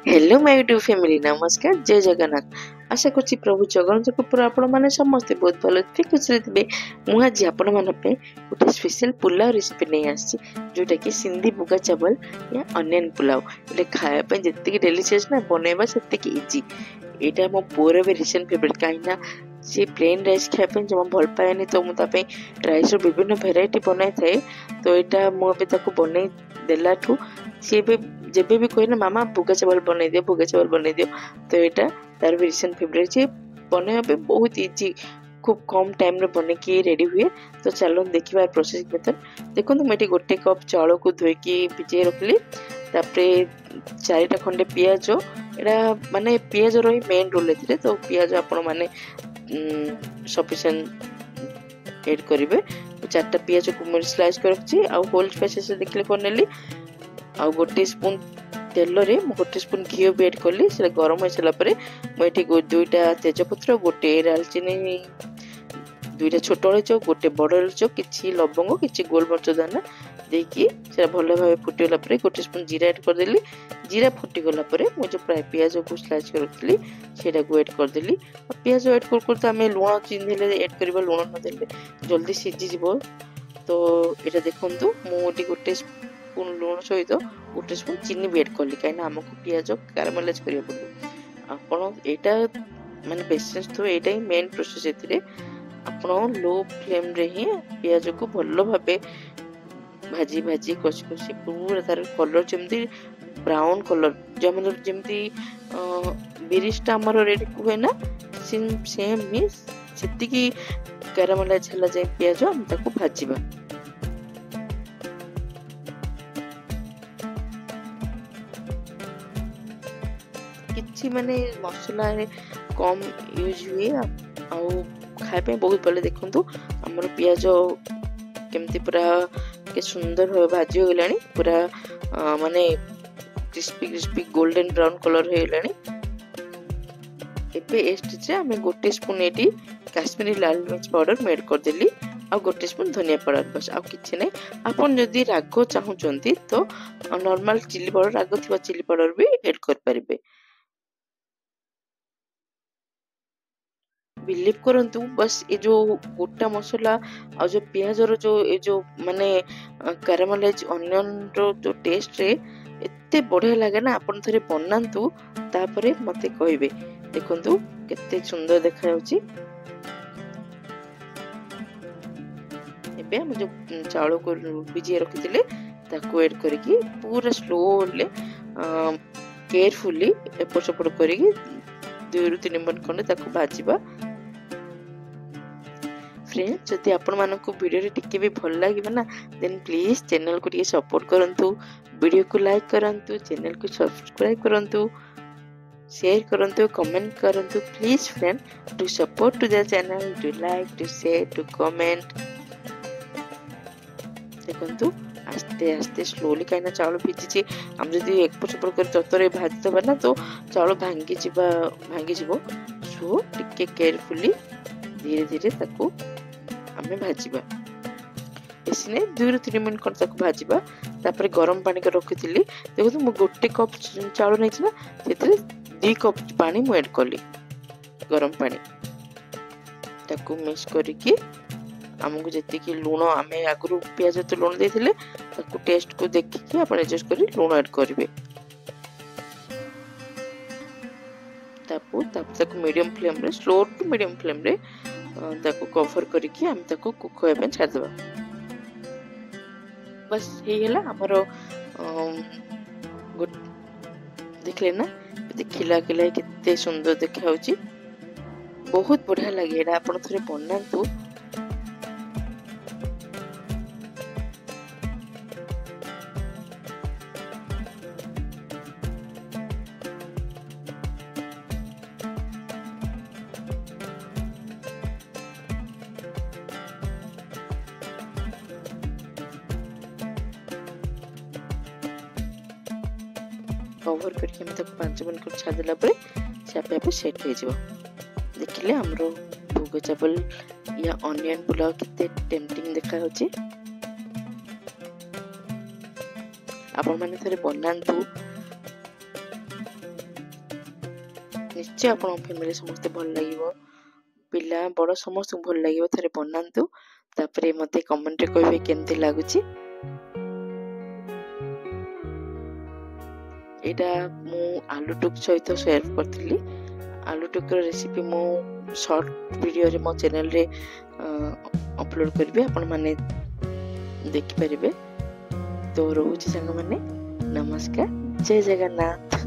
Hello my YouTube family नमस्कार जय जगन्नाथ। आशा करछि प्रभु जगन्नाथ कृपा आपण माने समस्त बहुत भलो खुशी थे। मु आज आपण मान गोटे स्पेशल पुलाव रेसिपी नहीं आसी जोटा कि सिंधी बुगा चावल या अनियन पुलाव। ये खाया जितकी डेलीशियस ना बनैबा सेतिकी इजी। एटा मो पुअर भी रिसेंट फेवरेट कहीं सी प्लेन राइस खाया जमा भल पाएनि तो मुझे राइस विभिन्न भेराइटी बनाई थाए। तो यहाँ मुझे बन देलाठू सी भी जेबे भी कहे ना मामा बुगा चावल बन दियो बुगा चावल बन दियो। तो यहाँ तार भी रिसेंट फेवरेट सी बनवा बहुत इजी खूब कम टाइम रे बन के रेडी हुए। तो चलो देखा प्रोसेस मेथड। देखो मुझे गोटे कप चाउल को धोईकी भिजे रखली। चारिटा खंडे पियाज यहाँ माने पियाज रही मेन रोल ए। तो पियाज आपण माने सफिशिएंट ऐड करेंगे। चार्टा पियाज को स्लाइस कर रखी आ होल स्पाइसेस देखले कर नेली। आ गोटे स्पून तेल रे गोटे स्पून घी भी ऐड कली। से गरम हो सारा पर मुझे दुईटा तेजपत्र गोटे दालचीनी दुईटा छोट इलाच गोटे बड़ इलाच किसी लवंग किसी गोलमरिच दाना देकी भल भाव फुटीगला गोटे स्पून जीरा ऐड करदेली। जीरा फुटीगला मुझे प्राय पियाज को स्लाइस कर रखी से ऐड करदेली। पियाज ऐड कर आम लुण चिन्ह ऐड करवा लुण नदे जल्दी सीझीज। तो यहाँ देखूँ मुझे गोटे स्पून लुण सहित गोटे स्पून चीनी भी ऐड कली कहीं आमको पियाज कारामेलाइज करिया पड़ो। आपण यहाँ माने पेशेंस थो यहाँ ही मेन प्रोसेस। ए आपण लो फ्लेम रे ही पियाज को भल भाव भाजी भाजी कषि कषि पूरा तार कलर जमी ब्राउन कलर जमी बिरिस्टा आमर रेडी हुए ना सेम ही से कारामेलाइज है जाए पियाज आम ताको भाजिबा। किछि माने मसला कम यूज हुए आउ खाए बहुत भले। देखु आमर पियाज केमती पूरा के सुंदर भाव भाजी हो गलानी पूरा माने crispy crispy golden brown colour हो गलानी। एबे एस्ट आम गोटे स्पून एटी काश्मीरी लाल मिर्च पाउडर ऐड करदेली आ गोटे स्पून धनिया पाउडर बस आ किछि नै। आपन जदि राग चाहूचंती तो नॉर्मल चिली पाउडर राग थिबा चिली पाउडर भी ऐड कर परिबे। बिलीव करंतु बस ये जो गोटा मसला और जो पियाज रो जो माने कारामेलाइज अनियन रो जो टेस्ट रे एते बढ़िया लगे ना। आपन थरे बनांतु तापरे मते कहबे। देखंतु केते सुंदर देखा जाउची। एबे हम जो चावल को भिजिए रखिथिले ताको ऐड करके पूरा स्लोली केयरफुली एपट सेपट करके 2 ରୁ 3 मिनट खंडे ताको भाजिबा। फ्रेंड्स जदि आपण मानकु वीडियो रे टिके भी भल लागिबा ना देन प्लीज चैनल को टिके सपोर्ट करंतु, वीडियो को लाइक करंतु, चैनल को सब्सक्राइब करंतु, शेयर करंतु, कमेंट करंतु। Please friend do support to the channel, do like, do share, do comment. देखंतु आस्ते आस्ते स्लोली कहीं चावल भिजी आम जदि एक पट कर ततर भाजी दबा ना तो चावल भांगी जीवो। सो टिके केयरफुली धीरे धीरे ताको आमे भाजिबा। बेसी नहीं 2 ରୁ 3 मिनट कर ताको भाजिबा। तापर गरम पानी कर रखिथिली। देखो मु गोटे कप चावल नहीं ना सेतरे 2 कप पानी मु ऐड कली गरम पानी ताको मिक्स करके आमको जी लुण आम आगु पियाज तो लुण देते टेस्ट को देखिए आप एडजस्ट कर लुण ऐड करेंगे। मीडियम फ्लेम रे स्लो टू मीडियम फ्लेम रे ताको कवर करके हम ताको कुक होय पे छाड़ देबा। बस हे हला हमर देखले ना खिला खिला कितने सुंदर देखा होची। बहुत बढ़िया लगे एडा आपण थरे बनांतु। कवर करके हम तक 5 मिनट कर छाड़ देला परे से आपे आपे सेट हो जिवो। देखिले हमरो बुगा चावल या अनियन पुलाव कितने टेम्पटिंग देखा होची। आपण माने थरे बनांतु निश्चय आपण फैमिली समस्त भल लगिवो पिला बड़ समस्त भल लगिवो थरे बनांतु तापरे मते कमेंट रे कहबे केमते लागुची एटा मु आलू टुक सहित शेयर करथिली आलू टुक रेसिपी मु शॉर्ट वीडियो रे मो चैनल रे अपलोड करबे आपण माने देखि परिबे तो रहूची संग माने नमस्कार जय जगन्नाथ।